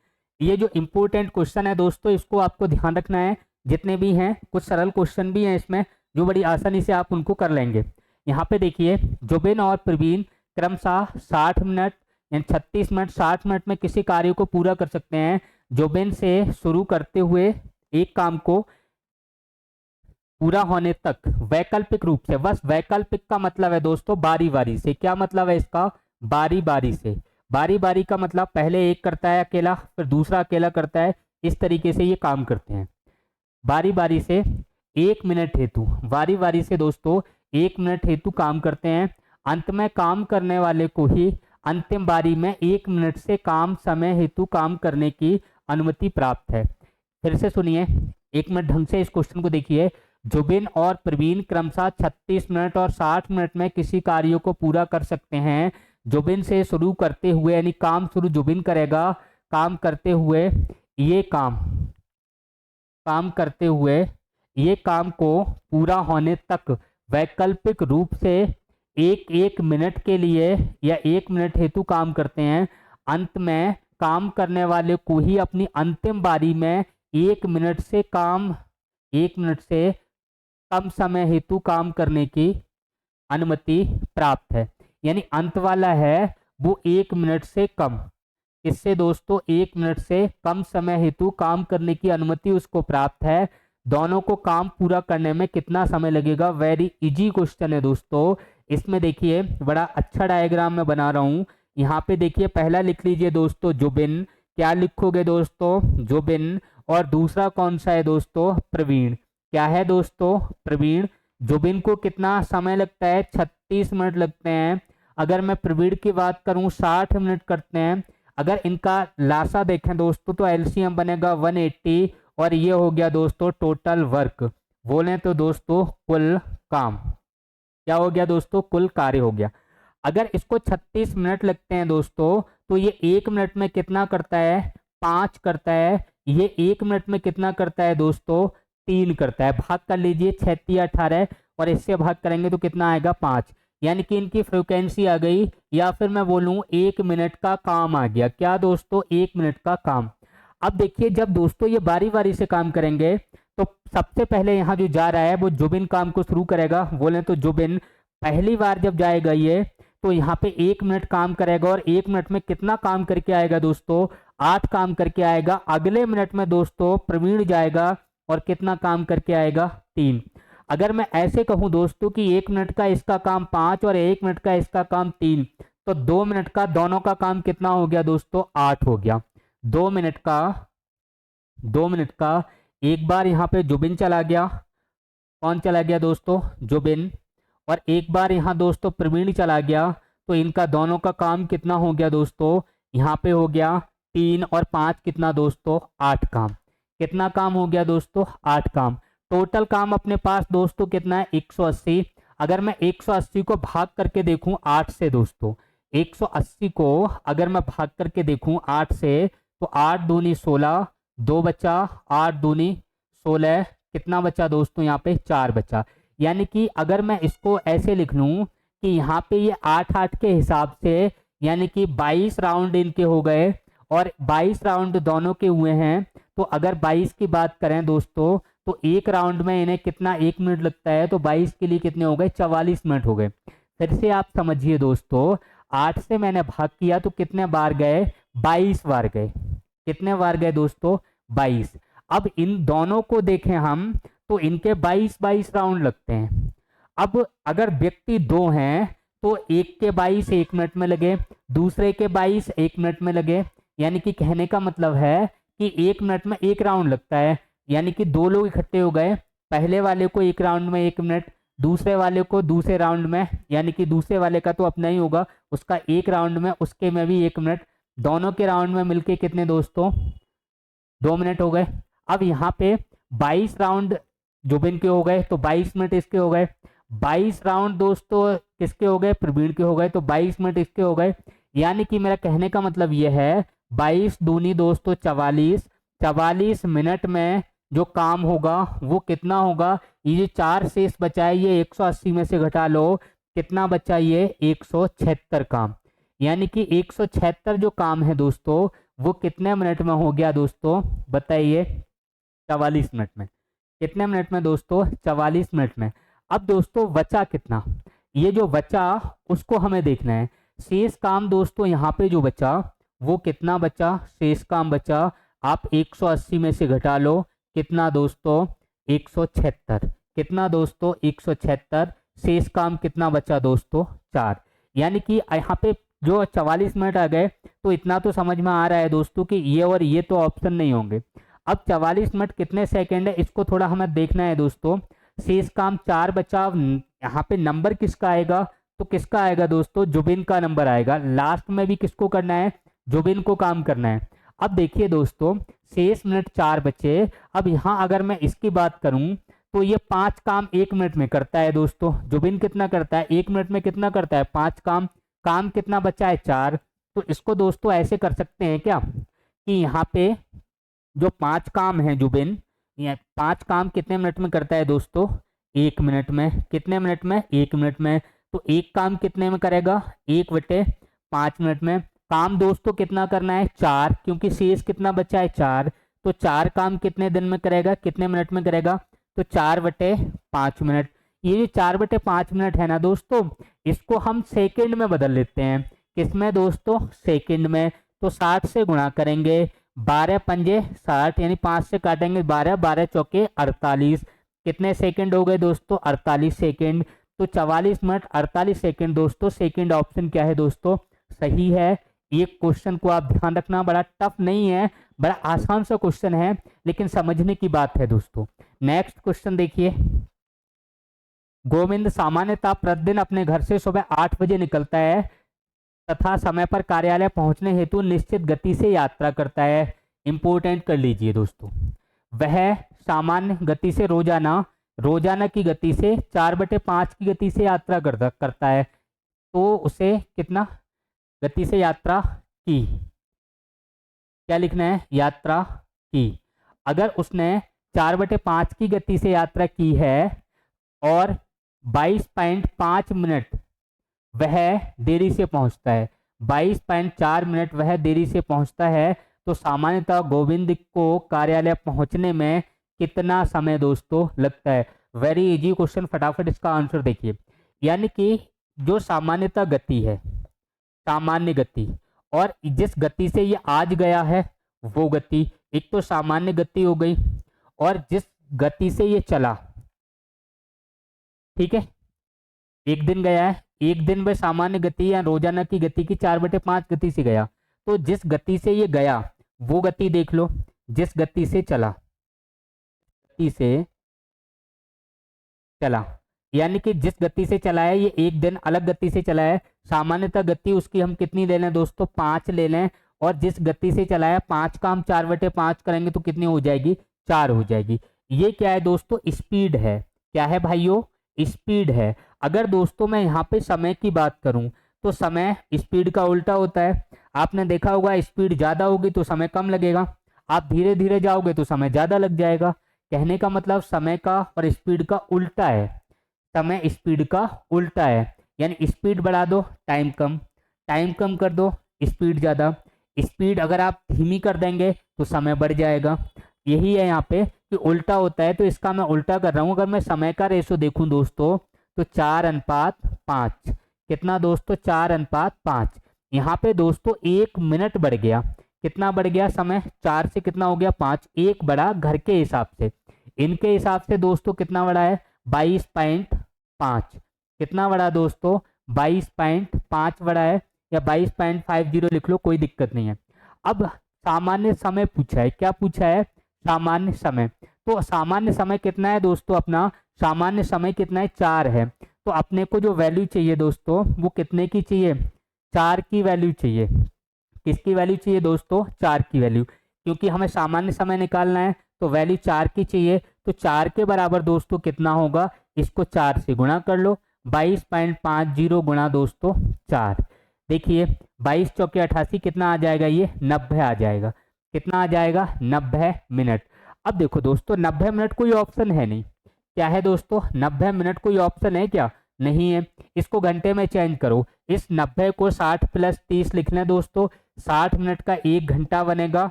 ये जो इंपॉर्टेंट क्वेश्चन है दोस्तों इसको आपको ध्यान रखना है। जितने भी हैं कुछ सरल क्वेश्चन भी हैं इसमें जो बड़ी आसानी से आप उनको कर लेंगे। यहाँ पे देखिए जुबिन और प्रवीण क्रमशः 60 मिनट यानी 36 मिनट 60 मिनट में किसी कार्य को पूरा कर सकते हैं। जुबिन से शुरू करते हुए एक काम को पूरा होने तक वैकल्पिक रूप से, बस वैकल्पिक का मतलब है दोस्तों बारी बारी से। क्या मतलब है इसका, बारी बारी से। बारी बारी का मतलब पहले एक करता है अकेला, फिर दूसरा अकेला करता है, इस तरीके से ये काम करते हैं। बारी बारी से 1 मिनट हेतु, बारी बारी से दोस्तों 1 मिनट हेतु काम करते हैं। अंत में काम करने वाले को ही अंतिम बारी में 1 मिनट से काम समय हेतु काम करने की अनुमति प्राप्त है। फिर से सुनिए, 1 मिनट ढंग से इस क्वेश्चन को देखिए। जुबिन और प्रवीण क्रमशः 36 मिनट और 60 मिनट में किसी कार्य को पूरा कर सकते हैं। जुबिन से शुरू करते हुए यानी काम शुरू जुबिन करेगा, काम करते हुए ये काम करते हुए ये काम को पूरा होने तक वैकल्पिक रूप से 1 मिनट के लिए या 1 मिनट हेतु काम करते हैं। अंत में काम करने वाले को ही अपनी अंतिम बारी में 1 मिनट से कम समय हेतु काम करने की अनुमति प्राप्त है। यानी अंत वाला है वो 1 मिनट से कम, इससे दोस्तों 1 मिनट से कम समय हेतु काम करने की अनुमति उसको प्राप्त है। दोनों को काम पूरा करने में कितना समय लगेगा? वेरी इजी क्वेश्चन है दोस्तों। इसमें देखिए बड़ा अच्छा डायग्राम मैं बना रहा हूं। यहाँ पे देखिए पहला लिख लीजिए दोस्तों जुबिन। क्या लिखोगे दोस्तों? जुबिन। और दूसरा कौन सा है दोस्तों? प्रवीण। क्या है दोस्तों? प्रवीण। जुबिन को कितना समय लगता है? 36 मिनट लगते हैं। अगर मैं प्रवीण की बात करूं 60 मिनट करते हैं। अगर इनका लासा देखें दोस्तों तो एलसीएम बनेगा 180 और ये हो गया दोस्तों टोटल वर्क। बोले तो दोस्तों कुल काम। क्या हो गया दोस्तों? कुल कार्य हो गया। अगर इसको 36 मिनट लगते हैं दोस्तों तो ये 1 मिनट में कितना करता है? 5 करता है। ये 1 मिनट में कितना करता है दोस्तों? 3 करता है। भाग कर लीजिए 36 18 और इससे भाग करेंगे तो कितना आएगा? 5। यानी कि इनकी फ्रिक्वेंसी आ गई, या फिर मैं बोलूं 1 मिनट का काम आ गया। क्या दोस्तों? 1 मिनट का काम। अब देखिए जब दोस्तों ये बारी बारी से काम करेंगे तो सबसे पहले यहाँ जो जा रहा है वो जुबिन काम को शुरू करेगा। बोले तो जुबिन पहली बार जब जाएगा ये तो यहाँ पे 1 मिनट काम करेगा और 1 मिनट में कितना काम करके आएगा दोस्तों? 8 काम करके आएगा। अगले मिनट में दोस्तों प्रवीण जाएगा और कितना काम करके आएगा? 3। अगर मैं ऐसे कहूं दोस्तों कि 1 मिनट का इसका काम 5 और 1 मिनट का इसका काम 3, तो 2 मिनट का दोनों का काम कितना हो गया दोस्तों? 8 हो गया। 2 मिनट का एक बार यहाँ पे जुबिन चला गया। कौन चला गया दोस्तों? जुबिन। और एक बार यहाँ दोस्तों प्रवीण चला गया। तो इनका दोनों का काम कितना हो गया दोस्तों? यहाँ पे हो गया 3 और 5 कितना दोस्तों? 8 काम। कितना काम हो गया दोस्तों? 8 काम। टोटल काम अपने पास दोस्तों कितना है? 180। अगर मैं 180 को भाग करके देखूं 8 से दोस्तों, 180 को अगर मैं भाग करके देखूं 8 से तो 8 दूनी 16, 2 बचा, 8 दूनी 16, कितना बचा दोस्तों? यहाँ पे 4 बचा। यानी कि अगर मैं इसको ऐसे लिख लूं कि यहाँ पे ये 8-8 के हिसाब से यानी कि 22 राउंड इनके हो गए और 22 राउंड दोनों के हुए हैं। तो अगर 22 की बात करें दोस्तों तो एक राउंड में इन्हें कितना 1 मिनट लगता है, तो 22 के लिए कितने हो गए? 44 मिनट हो गए। फिर से आप समझिए दोस्तों, 8 से मैंने भाग किया तो कितने बार गए? 22 बार गए। कितने बार गए दोस्तों? 22। अब इन दोनों को देखें हम तो इनके 22-22 राउंड लगते हैं। अब अगर व्यक्ति 2 हैं तो एक के 22 1 मिनट में लगे, दूसरे के 22 1 मिनट में लगे। यानी कि कहने का मतलब है कि 1 मिनट में 1 राउंड लगता है। यानी कि 2 लोग इकट्ठे हो गए, पहले वाले को 1 राउंड में 1 मिनट, दूसरे वाले को दूसरे राउंड में, यानी कि दूसरे वाले का तो अपना ही होगा, उसका 1 राउंड में, उसके में भी 1 मिनट, दोनों के राउंड में मिलके कितने दोस्तों? 2 मिनट हो गए। अब यहाँ पे 22 राउंड जुबिन के हो गए तो 22 मिनट इसके हो गए। 22 राउंड दोस्तों किसके हो गए? प्रवीण के हो गए, तो 22 मिनट इसके हो गए। यानी कि मेरा कहने का मतलब ये है 22 दूनी दोस्तों 44, 44 मिनट में जो काम होगा वो कितना होगा? ये जो 4 शेष बचा है ये 180 में से घटा लो, कितना बचा? ये 176 काम। यानी कि 176 जो काम है दोस्तों वो कितने मिनट में हो गया दोस्तों? बताइए। 44 मिनट में। कितने मिनट में दोस्तों? 44 मिनट में। अब दोस्तों बचा कितना? ये जो बचा उसको हमें देखना है। शेष काम दोस्तों यहाँ पे जो बचा वो कितना बचा? शेष काम बचा, आप 180 में से घटा लो, कितना दोस्तों? 176। कितना दोस्तों? 176। शेष काम कितना बचा दोस्तों? 4। यानी कि यहाँ पे जो 44 मिनट आ गए तो इतना तो समझ में आ रहा है दोस्तों कि ये और ये तो ऑप्शन नहीं होंगे। अब 44 मिनट कितने सेकंड है इसको थोड़ा हमें देखना है दोस्तों। शेष काम 4 बचा, यहाँ पे नंबर किसका आएगा? तो किसका आएगा दोस्तों? जुबिन का नंबर आएगा। लास्ट में भी किसको करना है? जुबिन को काम करना है। अब देखिए दोस्तों शेष मिनट 4 बचे। अब यहाँ अगर मैं इसकी बात करूं तो ये 5 काम 1 मिनट में करता है दोस्तों। जुबिन कितना करता है? 1 मिनट में कितना करता है? 5 काम। काम कितना बचा है? 4। तो इसको दोस्तों ऐसे कर सकते हैं क्या कि यहाँ पे जो 5 काम है जुबिन, ये 5 काम कितने मिनट में करता है दोस्तों? 1 मिनट में। कितने मिनट में? 1 मिनट में। तो एक काम कितने में करेगा? 1/5 मिनट में। काम दोस्तों कितना करना है? 4, क्योंकि शेष कितना बचा है? 4। तो 4 काम कितने दिन में करेगा? कितने मिनट में करेगा? तो 4/5 मिनट। ये जो 4/5 मिनट है ना दोस्तों, इसको हम सेकंड में बदल लेते हैं। किसमें दोस्तों? सेकंड में। तो 60 से गुणा करेंगे, 12 पंजे 60 यानी 5 से काटेंगे 12, 12 चौके 48, कितने सेकंड हो गए दोस्तों? 48 सेकंड। तो 44 मिनट 48 सेकंड दोस्तों, सेकंड ऑप्शन क्या है दोस्तों? सही है। ये क्वेश्चन को आप ध्यान रखना, बड़ा टफ नहीं है, बड़ा आसान सा क्वेश्चन है, लेकिन समझने की बात है दोस्तों। नेक्स्ट क्वेश्चन देखिए, गोविंद सामान्यतः प्रतिदिन अपने घर से सुबह 8 बजे निकलता है तथा समय पर कार्यालय पहुंचने हेतु निश्चित गति से यात्रा करता है। इंपोर्टेंट कर लीजिए दोस्तों, वह सामान्य गति से रोजाना की गति से 4/5 की गति से यात्रा करता है। तो उसे कितना गति से यात्रा की, क्या लिखना है? यात्रा की। अगर उसने 4/5 की गति से यात्रा की है और 22.5 मिनट वह देरी से पहुंचता है, 22.4 मिनट वह देरी से पहुंचता है, तो सामान्यतः गोविंद को कार्यालय पहुंचने में कितना समय दोस्तों लगता है? वेरी इजी क्वेश्चन, फटाफट इसका आंसर देखिए। यानी कि जो सामान्यतः गति है, सामान्य गति, और जिस गति से ये आज गया है वो गति, एक तो सामान्य गति हो गई, और जिस गति से ये चला, ठीक है, एक दिन गया है, एक दिन में सामान्य गति या रोजाना की गति की 4/5 गति से गया, तो जिस गति से ये गया वो गति देख लो, जिस गति से चला, गति से चला, यानी कि जिस गति से चला है ये एक दिन अलग गति से चला है, सामान्यतः गति उसकी हम कितनी ले लें दोस्तों? 5 ले लें, और जिस गति से चला है 5 का हम 4/5 करेंगे तो कितनी हो जाएगी? 4 हो जाएगी। ये क्या है दोस्तों? स्पीड है। क्या है भाइयों? स्पीड है। अगर दोस्तों मैं यहाँ पे समय की बात करूं तो समय स्पीड का उल्टा होता है। आपने देखा होगा स्पीड ज्यादा होगी तो समय कम लगेगा, आप धीरे धीरे जाओगे तो समय ज्यादा लग जाएगा। कहने का मतलब समय का और स्पीड का उल्टा है, समय स्पीड का उल्टा है। यानी स्पीड बढ़ा दो टाइम कम, टाइम कम कर दो स्पीड ज्यादा, स्पीड अगर आप धीमी कर देंगे तो समय बढ़ जाएगा। यही है यहाँ पे कि उल्टा होता है, तो इसका मैं उल्टा कर रहा हूँ। अगर मैं समय का रेशो देखूं दोस्तों तो 4:5, कितना दोस्तों? 4:5। यहाँ पे दोस्तों 1 मिनट बढ़ गया, कितना बढ़ गया समय? 4 से कितना हो गया? 5, एक बढ़ा घर के हिसाब से, इनके हिसाब से दोस्तों कितना बढ़ा है? 22.5। कितना बढ़ा दोस्तों? 22.5 बढ़ा है, या 22.50 लिख लो, कोई दिक्कत नहीं है। अब सामान्य समय पूछा है, क्या पूछा है? सामान्य समय। तो सामान्य समय कितना है दोस्तों? अपना सामान्य समय कितना है? 4 है। तो अपने को जो वैल्यू चाहिए दोस्तों वो कितने की चाहिए? 4 की वैल्यू चाहिए। किसकी वैल्यू चाहिए दोस्तों? 4 की वैल्यू, क्योंकि हमें सामान्य समय निकालना है तो वैल्यू 4 की चाहिए। तो 4 के बराबर दोस्तों कितना होगा? इसको 4 से गुणा कर लो, 22.50 गुणा दोस्तों 4। देखिए 22 चौके 88, कितना आ जाएगा? ये 90 आ जाएगा। कितना आ जाएगा? 90 मिनट। अब देखो दोस्तों 90 मिनट कोई ऑप्शन है नहीं। क्या है दोस्तों? 90 मिनट कोई ऑप्शन है क्या? नहीं है। इसको घंटे में चेंज करो, इस 90 को 60 + 30 लिख लें दोस्तों, 60 मिनट का 1 घंटा बनेगा,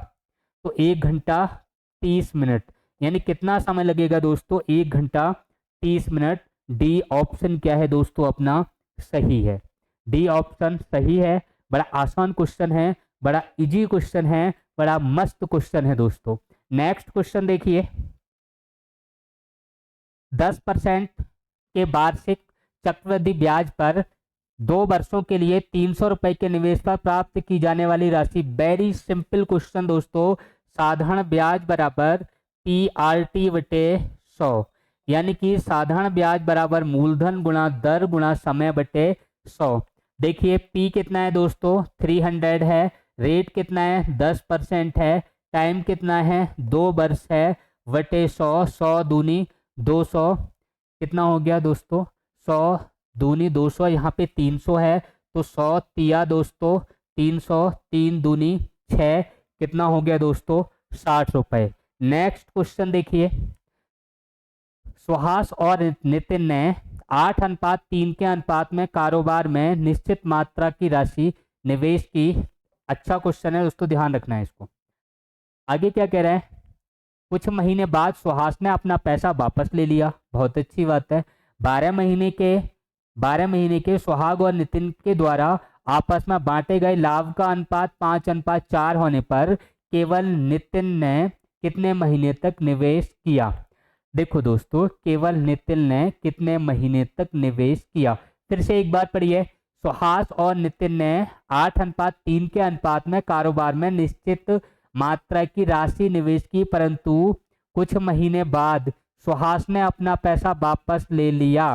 तो 1 घंटा 30 मिनट, यानी कितना समय लगेगा दोस्तों? 1 घंटा 30 मिनट। डी ऑप्शन क्या है दोस्तों? अपना सही है, डी ऑप्शन सही है। बड़ा आसान क्वेश्चन है, बड़ा इजी क्वेश्चन है, बड़ा मस्त क्वेश्चन है दोस्तों। नेक्स्ट क्वेश्चन देखिए, 10% के वार्षिक चक्रवृद्धि ब्याज पर 2 वर्षों के लिए 300 रुपए के निवेश पर प्राप्त की जाने वाली राशि। वेरी सिंपल क्वेश्चन दोस्तों, साधारण ब्याज बराबर PRT/100, यानी कि साधारण ब्याज बराबर मूलधन गुणा दर गुणा समय बटे 100। देखिए P कितना है दोस्तों? 300 है, रेट कितना है? 10% है, टाइम कितना है? 2 वर्ष है, बटे 100, 100 दूनी 200, कितना हो गया दोस्तों? 100 दूनी 200, यहाँ पे 300 है तो 100 तिया दोस्तों 300, 3 दूनी 6, कितना हो गया दोस्तों? 60 रुपए। नेक्स्ट क्वेश्चन देखिए, सुहास और नितिन ने 8:3 के अनुपात में कारोबार में निश्चित मात्रा की राशि निवेश की। अच्छा क्वेश्चन है दोस्तों, ध्यान रखना है इसको। आगे क्या कह रहे हैं? कुछ महीने बाद सुहास ने अपना पैसा वापस ले लिया, बहुत अच्छी बात है। 12 महीने के सुहाग और नितिन के द्वारा आपस में बांटे गए लाभ का अनुपात 5:4 होने पर केवल नितिन ने कितने महीने तक निवेश किया। देखो दोस्तों, केवल नितिन ने कितने महीने तक निवेश किया। फिर से एक बार पढ़िए। सुहास और नितिन ने 8:3 के अनुपात में कारोबार में निश्चित मात्रा की राशि निवेश की, परंतु कुछ महीने बाद सुहास ने अपना पैसा वापस ले लिया।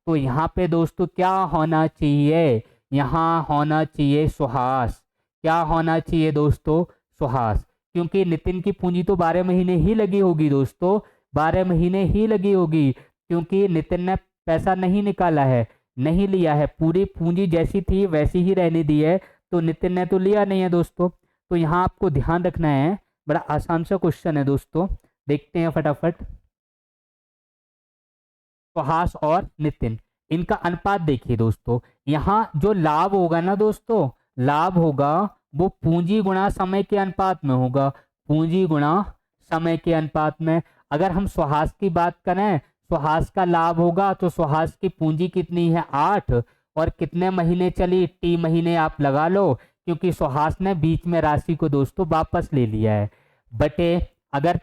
तो यहाँ पे दोस्तों क्या होना चाहिए, यहाँ होना चाहिए सुहास। क्या होना चाहिए दोस्तों, सुहास, क्योंकि नितिन की पूंजी तो 12 महीने ही लगी होगी दोस्तों, 12 महीने ही लगी होगी, क्योंकि नितिन ने पैसा नहीं निकाला है, नहीं लिया है, पूरी पूंजी जैसी थी वैसी ही रहने दी है, तो नितिन ने तो लिया नहीं है दोस्तों। तो यहाँ आपको ध्यान रखना है, बड़ा आसान सा क्वेश्चन है दोस्तों, देखते हैं फटाफट। सुहास और नितिन, इनका अनुपात देखिए दोस्तों, यहाँ जो लाभ होगा ना दोस्तों, लाभ होगा वो पूंजी गुणा समय के अनुपात में होगा, पूंजी गुणा समय के अनुपात में। अगर हम सुहास की बात करें, सुहास का लाभ होगा तो सुहास की पूंजी कितनी है 8, और कितने महीने चली, टी महीने आप लगा लो, क्योंकि सुहास ने बीच में राशि को दोस्तों वापस ले लिया है। बटे अगर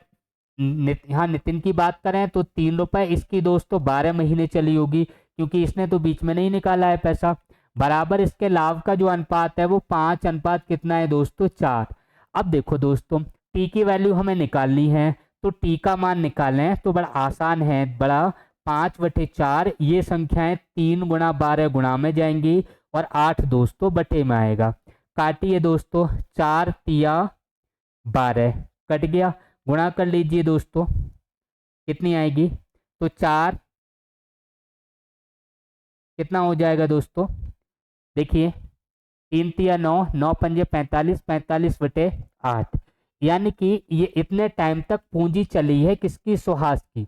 यहाँ नितिन की बात करें तो 3 रुपए इसकी दोस्तों 12 महीने चली होगी, क्योंकि इसने तो बीच में नहीं निकाला है पैसा, बराबर इसके लाभ का जो अनुपात है वो 5 अनुपात कितना है दोस्तों 4। अब देखो दोस्तों, टी की वैल्यू हमें निकालनी है, तो टी का मान निकालें तो बड़ा आसान है, बड़ा 5/4, ये संख्याएं 3 गुणा 12 गुणा में जाएंगी और 8 दोस्तों बटे में आएगा। काटिए दोस्तों, 4 तिया 12 कट गया, गुणा कर लीजिए दोस्तों, कितनी आएगी, तो 4 कितना हो जाएगा दोस्तों, देखिए 3 तिया 9, 9 पंजे 45, 45/8, यानी कि ये इतने टाइम तक पूंजी चली है किसकी, सुहास की।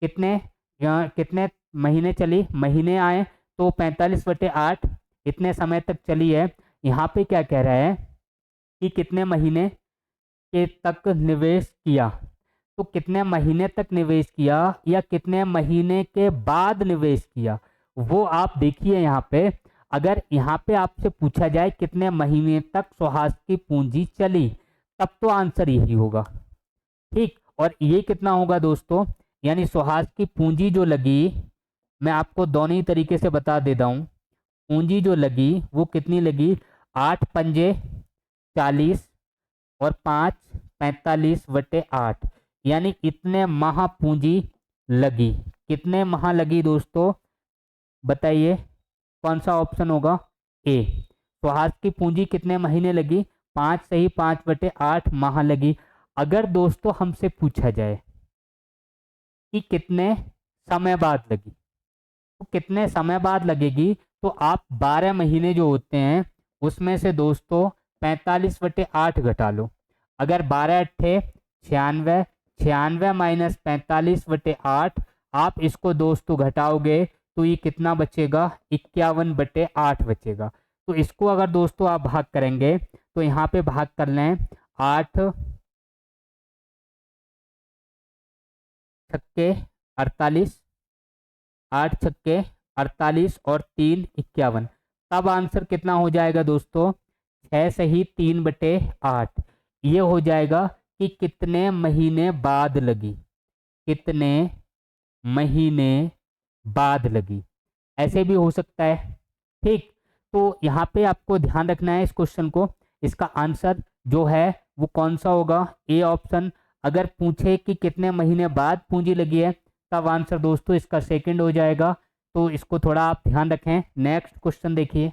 कितने कितने महीने चली, महीने आए तो 45/8 इतने समय तक चली है। यहाँ पे क्या कह रहा है कि कितने महीने के तक निवेश किया, तो कितने महीने तक निवेश किया या कितने महीने के बाद निवेश किया, वो आप देखिए यहाँ पे। अगर यहाँ पे आपसे पूछा जाए कितने महीने तक सुहास की पूंजी चली, तब तो आंसर यही होगा, ठीक। और ये कितना होगा दोस्तों, यानी सुहास की पूंजी जो लगी, मैं आपको दोनों ही तरीके से बता देता हूँ, पूंजी जो लगी वो कितनी लगी, 8 पंजे 40 और 5 45/8, यानी इतने माह पूंजी लगी। कितने माह लगी दोस्तों, बताइए कौन सा ऑप्शन होगा, ए। सुहास की पूंजी कितने महीने लगी, 5 सही 5/8 माह लगी। अगर दोस्तों हमसे पूछा जाए कि कितने समय बाद लगी, तो कितने समय बाद लगेगी, तो आप 12 महीने जो होते हैं उसमें से दोस्तों 45/8 घटा लो। अगर 12 अट्ठे 96, 96 माइनस 45/8, आप इसको दोस्तों घटाओगे तो ये कितना बचेगा, 51/8 बचेगा। तो इसको अगर दोस्तों आप भाग करेंगे तो यहाँ पे भाग कर लें, 8 छक्के 48, 8 छक्के 48 और 3 51, तब आंसर कितना हो जाएगा दोस्तों, 6 सही 3/8। ये हो जाएगा कि कितने महीने बाद लगी, कितने महीने बाद लगी, ऐसे भी हो सकता है, ठीक। तो यहाँ पे आपको ध्यान रखना है इस क्वेश्चन को, इसका आंसर जो है वो कौन सा होगा, ए ऑप्शन। अगर पूछे कि कितने महीने बाद पूंजी लगी है, तब आंसर दोस्तों इसका सेकंड हो जाएगा। तो इसको थोड़ा आप ध्यान रखें। नेक्स्ट क्वेश्चन देखिए,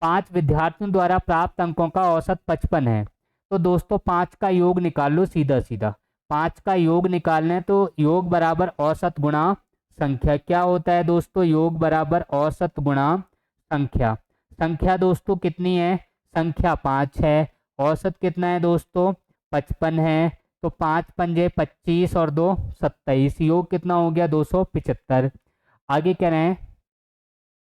5 विद्यार्थियों द्वारा प्राप्त अंकों का औसत 55 है, तो दोस्तों 5 का योग निकाल लो सीधा सीधा। 5 का योग निकालने तो योग बराबर औसत गुणा संख्या, क्या होता है दोस्तों, योग बराबर औसत गुणा संख्या। संख्या दोस्तों कितनी है, संख्या 5 है, औसत कितना है दोस्तों 55 है, तो 5 पंजे 25 और 2 27, योग कितना हो गया 275। आगे कह रहे हैं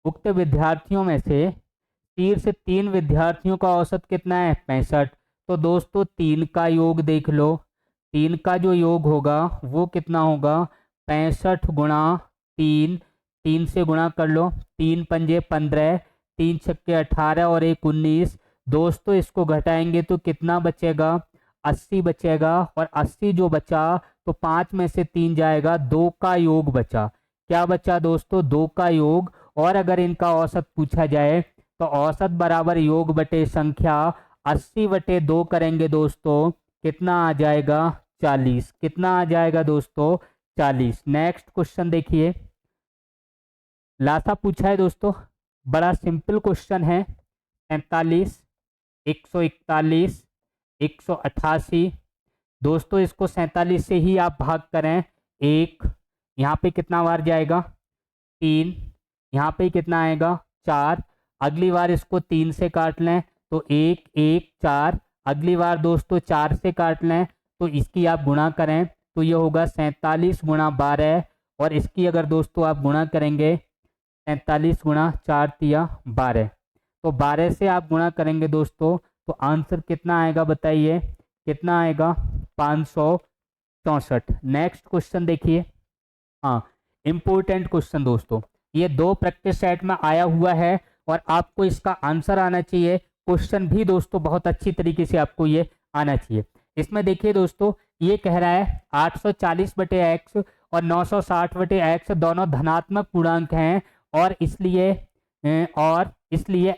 उक्त विद्यार्थियों में से शीर्ष 3 विद्यार्थियों का औसत कितना है 65, तो दोस्तों 3 का योग देख लो, 3 का जो योग होगा वो कितना होगा 65 गुणा 3, 3 से गुणा कर लो, 3 पंजे 15, 3 छक्के 18 और 1 19। दोस्तों इसको घटाएंगे तो कितना बचेगा, 80 बचेगा। और 80 जो बचा तो 5 में से 3 जाएगा, 2 का योग बचा। क्या बचा दोस्तों, 2 का योग। और अगर इनका औसत पूछा जाए तो औसत बराबर योग बटे संख्या, 80 बटे 2 करेंगे दोस्तों, कितना आ जाएगा, 40। कितना आ जाएगा दोस्तों, 40। नेक्स्ट क्वेश्चन देखिए, लासा पूछा है दोस्तों, बड़ा सिंपल क्वेश्चन है। 43, 141, 188। दोस्तों इसको 47 से ही आप भाग करें, 1 यहाँ पे कितना बार जाएगा, 3 यहाँ पे कितना आएगा, 4। अगली बार इसको 3 से काट लें तो 1 1 4। अगली बार दोस्तों 4 से काट लें तो इसकी आप गुणा करें तो ये होगा 47 गुणा 12। और इसकी अगर दोस्तों आप गुणा करेंगे 47 गुणा 4 तिया 12, तो 12 से आप गुणा करेंगे दोस्तों तो आंसर कितना आएगा बताइए, कितना आएगा, 564। नेक्स्ट क्वेश्चन देखिए, हाँ इंपॉर्टेंट क्वेश्चन दोस्तों, ये 2 प्रैक्टिस सेट में आया हुआ है और आपको इसका आंसर आना चाहिए। क्वेश्चन भी दोस्तों बहुत अच्छी तरीके से आपको ये आना चाहिए। इसमें देखिए दोस्तों, ये कह रहा है 840 बटे एक्स और 960 बटे एक्स दोनों धनात्मक पूर्णांक हैं और इसलिए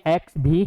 एक्स भी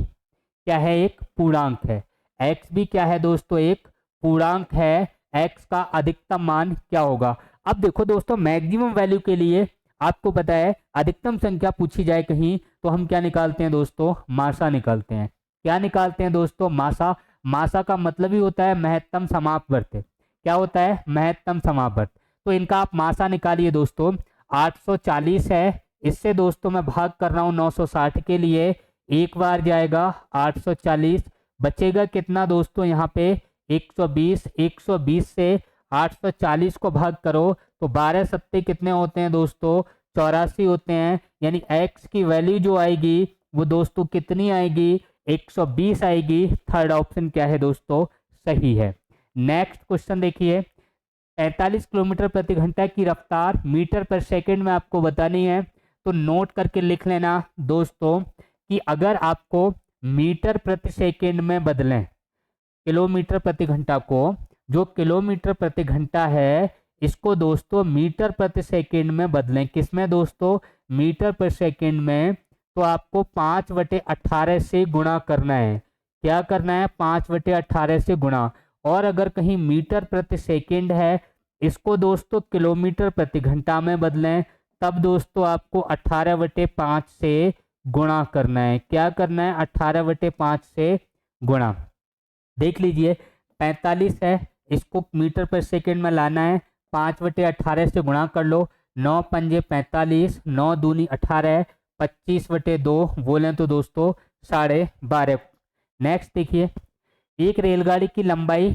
क्या है, एक पूर्णांक है। एक्स भी क्या है दोस्तों, एक पूर्णांक है। एक्स का अधिकतम मान क्या होगा। अब देखो दोस्तों, मैक्सिमम वैल्यू के लिए आपको पता है अधिकतम संख्या पूछी जाए कहीं तो हम क्या निकालते हैं दोस्तों, मासा निकालते हैं। क्या निकालते हैं दोस्तों, मासा। मासा का मतलब ही होता है महत्तम समापवर्त। क्या होता है, महत्तम समापवर्त। तो इनका आप मासा निकालिए दोस्तों। 840 है, इससे दोस्तों मैं भाग कर रहा हूँ 960 के लिए, एक बार जाएगा 840, बचेगा कितना दोस्तों यहाँ पे 120। 120 से 840 को भाग करो तो 12 सत्ते कितने होते हैं दोस्तों, 84 होते हैं। यानी x की वैल्यू जो आएगी वो दोस्तों कितनी आएगी, 120 आएगी। थर्ड ऑप्शन क्या है दोस्तों, सही है। नेक्स्ट क्वेश्चन देखिए, 45 किलोमीटर प्रति घंटा की रफ्तार मीटर पर सेकंड में आपको बतानी है। तो नोट करके लिख लेना दोस्तों कि अगर आपको मीटर प्रति सेकंड में बदलें किलोमीटर प्रति घंटा को, जो किलोमीटर प्रति घंटा है इसको दोस्तों मीटर प्रति सेकंड में बदलें। किसमें दोस्तों, मीटर पर सेकंड में। तो आपको 5/18 से गुणा करना है। क्या करना है, 5/18 से गुणा। और अगर कहीं मीटर प्रति सेकंड है, इसको दोस्तों किलोमीटर प्रति घंटा में बदलें, तब दोस्तों आपको 18/5 से गुणा करना है। क्या करना है, 18/5 से गुणा। देख लीजिए 45 है, इसको मीटर पर सेकंड में लाना है, 5/18 से गुणा कर लो। 9 पंजे 45, 9 दूनी 18, 25/2 बोलें तो दोस्तों 12.5। नेक्स्ट देखिए, एक रेलगाड़ी की लंबाई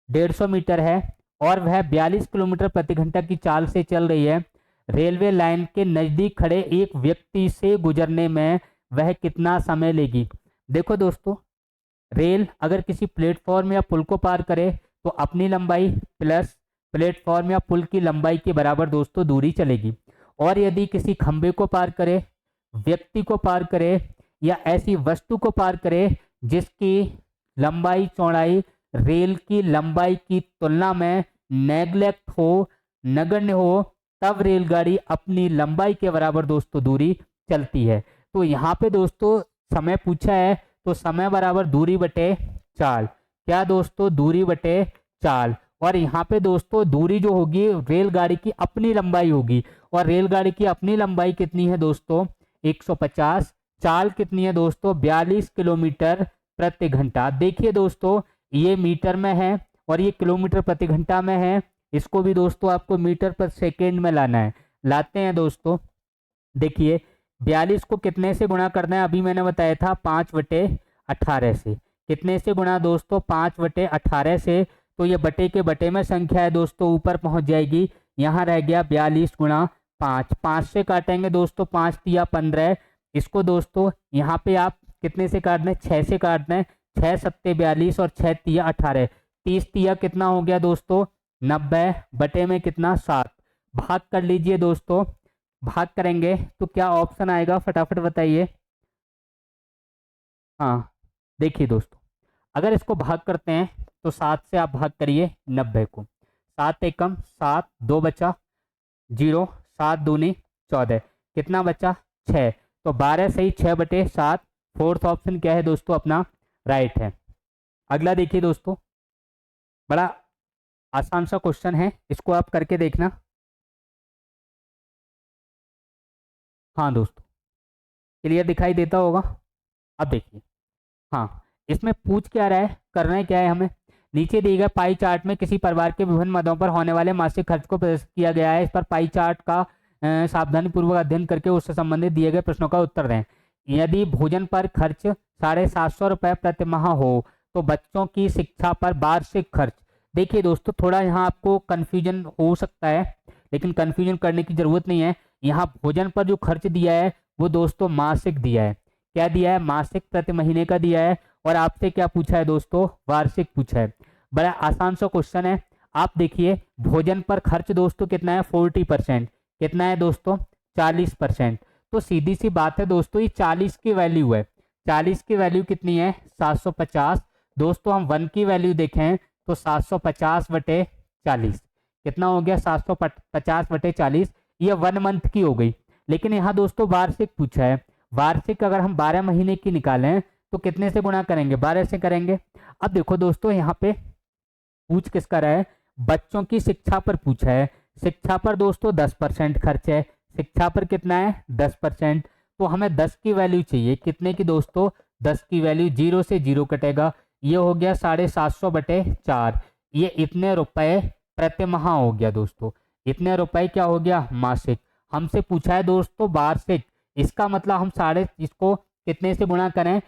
150 मीटर है और वह 42 किलोमीटर प्रति घंटा की चाल से चल रही है। रेलवे लाइन के नजदीक खड़े एक व्यक्ति से गुजरने में वह कितना समय लेगी। देखो दोस्तों, रेल अगर किसी प्लेटफॉर्म या पुल को पार करे तो अपनी लंबाई प्लस प्लेटफॉर्म या पुल की लंबाई के बराबर दोस्तों दूरी चलेगी। और यदि किसी खंबे को पार करे, व्यक्ति को पार करे या ऐसी वस्तु को पार करे जिसकी लंबाई चौड़ाई रेल की लंबाई की तुलना में नेग्लेक्ट हो, नगण्य हो, तब रेलगाड़ी अपनी लंबाई के बराबर दोस्तों दूरी चलती है। तो यहाँ पे दोस्तों समय पूछा है तो समय बराबर दूरी बटे चाल। क्या दोस्तों, दूरी बटे चाल। और यहाँ पे दोस्तों दूरी जो होगी रेलगाड़ी की अपनी लंबाई होगी और रेलगाड़ी की अपनी लंबाई कितनी है दोस्तों, 150। चाल कितनी है दोस्तों, 42 किलोमीटर प्रति घंटा। देखिए दोस्तों, ये मीटर में है और ये किलोमीटर प्रति घंटा में है। इसको भी दोस्तों आपको मीटर पर सेकेंड में लाना है। लाते हैं दोस्तों, देखिए 42 को कितने से गुणा करना है, अभी मैंने बताया था 5/18 से। कितने से गुणा दोस्तों, 5/18 से। तो ये बटे के बटे में संख्या है दोस्तों, ऊपर पहुंच जाएगी। यहाँ रह गया 42 गुणा 5। 5 से काटेंगे दोस्तों, 5 तिया 15। इसको दोस्तों यहाँ पे आप कितने से काट दें, 6 से काट दें। 6 सत्ते 42 और 6 तिया 18। 30 तिया कितना हो गया दोस्तों, 90। बटे में कितना, 7। भाग कर लीजिए दोस्तों। भाग करेंगे तो क्या ऑप्शन आएगा, फटाफट बताइए। हाँ देखिए दोस्तों, अगर इसको भाग करते हैं तो 7 से आप भाग करिए 90 को। 7 एकम 7, 2 बचा 0, 7 दूनी 14, कितना बचा 6। तो 12 सही 6/7, फोर्थ ऑप्शन क्या है दोस्तों अपना राइट है। अगला देखिए दोस्तों, बड़ा आसान सा क्वेश्चन है, इसको आप करके देखना। हाँ दोस्तों, क्लियर दिखाई देता होगा। अब देखिए, हाँ इसमें पूछ क्या रहा है, करना है क्या है हमें। नीचे दिए गए पाई चार्ट में किसी परिवार के विभिन्न मदों पर होने वाले मासिक खर्च को प्रदर्शित किया गया है। इस पर पाई चार्ट का सावधानी पूर्वक अध्ययन करके उससे संबंधित दिए गए प्रश्नों का उत्तर दें। यदि भोजन पर खर्च 750 रुपये प्रति माह हो तो बच्चों की शिक्षा पर वार्षिक खर्च। देखिए दोस्तों, थोड़ा यहाँ आपको कन्फ्यूजन हो सकता है, लेकिन कन्फ्यूजन करने की जरूरत नहीं है। यहाँ भोजन पर जो खर्च दिया है वो दोस्तों मासिक दिया है। क्या दिया है, मासिक प्रति महीने का दिया है। और आपसे क्या पूछा है दोस्तों, वार्षिक पूछा है। बड़ा आसान सा क्वेश्चन है। आप देखिए, भोजन पर खर्च दोस्तों कितना है 40%, कितना है दोस्तों 40%। तो सीधी सी बात है दोस्तों, ये 40 की वैल्यू है। 40 की वैल्यू कितनी है 750। दोस्तों हम 1 की वैल्यू देखें तो 750/40 कितना हो गया 750/40, ये 1 मंथ की हो गई। लेकिन यहाँ दोस्तों वार्षिक पूछा है। वार्षिक अगर हम 12 महीने की निकालें तो कितने से गुणा करेंगे, 12 से करेंगे। अब देखो दोस्तों, यहाँ पे पूछ किसका रहा है, बच्चों की शिक्षा पर पूछा है। शिक्षा पर दोस्तों 10% खर्च है। शिक्षा पर कितना है 10%। तो हमें 10 की वैल्यू चाहिए, कितने की दोस्तों 10 की वैल्यू, 0 से 0 कटेगा, ये हो गया 750/4। ये इतने रुपए प्रति माह हो गया दोस्तों। इतने रुपए क्या हो गया मासिक। हमसे पूछा है दोस्तों वार्षिक, इसका मतलब हम इसको कितने से गुणा करें,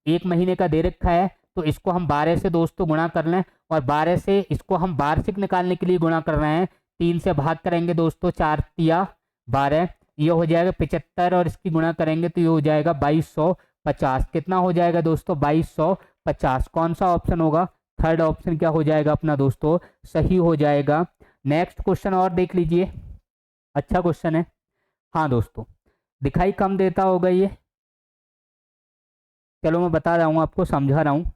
1 महीने का दे रखा है तो इसको हम 12 से दोस्तों गुणा कर लें, और 12 से इसको हम वार्षिक निकालने के लिए गुणा कर रहे हैं। 3 से भाग करेंगे दोस्तों, 4 या 12, ये हो जाएगा 75, और इसकी गुणा करेंगे तो ये हो जाएगा 2250। कितना हो जाएगा दोस्तों 2250। कौन सा ऑप्शन होगा, थर्ड ऑप्शन क्या हो जाएगा अपना दोस्तों, सही हो जाएगा। नेक्स्ट क्वेश्चन और देख लीजिए, अच्छा क्वेश्चन है। हाँ दोस्तों, दिखाई कम देता होगा ये, चलो मैं बता रहा हूँ आपको, समझा रहा हूँ,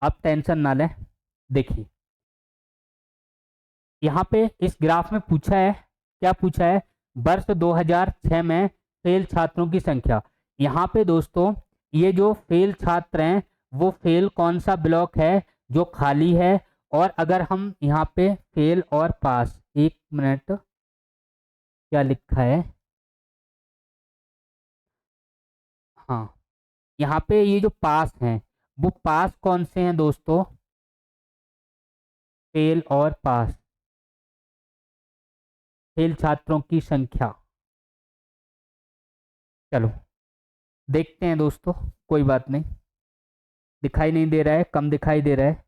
आप टेंशन ना लें। देखिए यहाँ पे इस ग्राफ में पूछा है, क्या पूछा है, वर्ष 2006 में फेल छात्रों की संख्या। यहाँ पे दोस्तों ये जो फेल छात्र हैं वो फेल कौन सा ब्लॉक है जो खाली है। और अगर हम यहाँ पे फेल और पास, 1 मिनट, क्या लिखा है, हाँ यहाँ पे ये जो पास हैं वो पास कौन से हैं दोस्तों, फेल और पास, फेल छात्रों की संख्या। चलो देखते हैं दोस्तों, कोई बात नहीं, दिखाई नहीं दे रहा है, कम दिखाई दे रहा है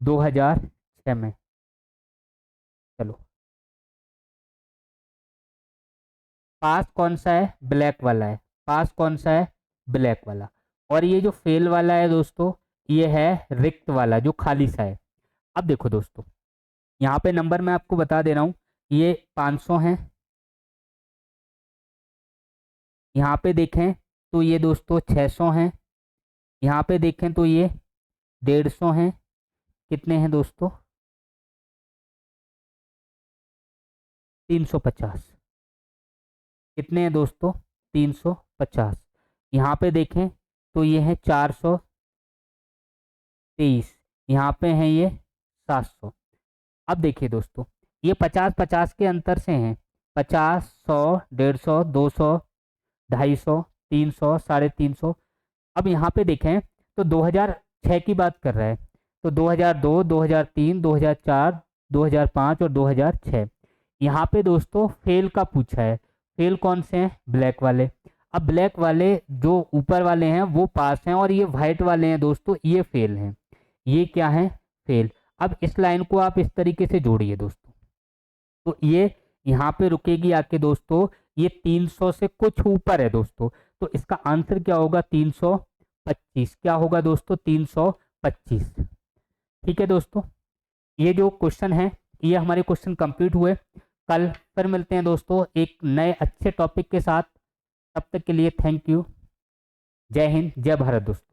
2006 में। चलो पास कौन सा है, ब्लैक वाला है। पास कौन सा है, ब्लैक वाला। और ये जो फेल वाला है दोस्तों, ये है रिक्त वाला जो खाली सा है। अब देखो दोस्तों, यहाँ पे नंबर मैं आपको बता दे रहा हूँ, ये 500 है। यहाँ पे देखें तो ये दोस्तों 600 हैं। यहाँ पे देखें तो ये 150 हैं। कितने हैं दोस्तों 350। कितने हैं दोस्तों 350। यहाँ पे देखें तो ये है 423। यहाँ पे हैं ये 700। अब देखिए दोस्तों, ये 50-50 के अंतर से हैं, 50, 100, 150, 200, 250, 300, 350। अब यहाँ पे देखें तो 2006 की बात कर रहा है, तो 2002, 2003, 2004, 2005 और 2006। यहाँ पे दोस्तों फेल का पूछा है। फेल कौन से हैं, ब्लैक वाले। अब ब्लैक वाले जो ऊपर वाले हैं वो पास हैं, और ये वाइट वाले हैं दोस्तों ये फेल हैं। ये क्या है, फेल। अब इस लाइन को आप इस तरीके से जोड़िए दोस्तों, तो ये यहाँ पे रुकेगी आके दोस्तों, ये 300 से कुछ ऊपर है दोस्तों। तो इसका आंसर क्या होगा 325। क्या होगा दोस्तों 325। ठीक है दोस्तों, ये जो क्वेश्चन है ये हमारे क्वेश्चन कंप्लीट हुए। कल फिर मिलते हैं दोस्तों एक नए अच्छे टॉपिक के साथ। तब तक के लिए थैंक यू, जय हिंद, जय भारत दोस्तों।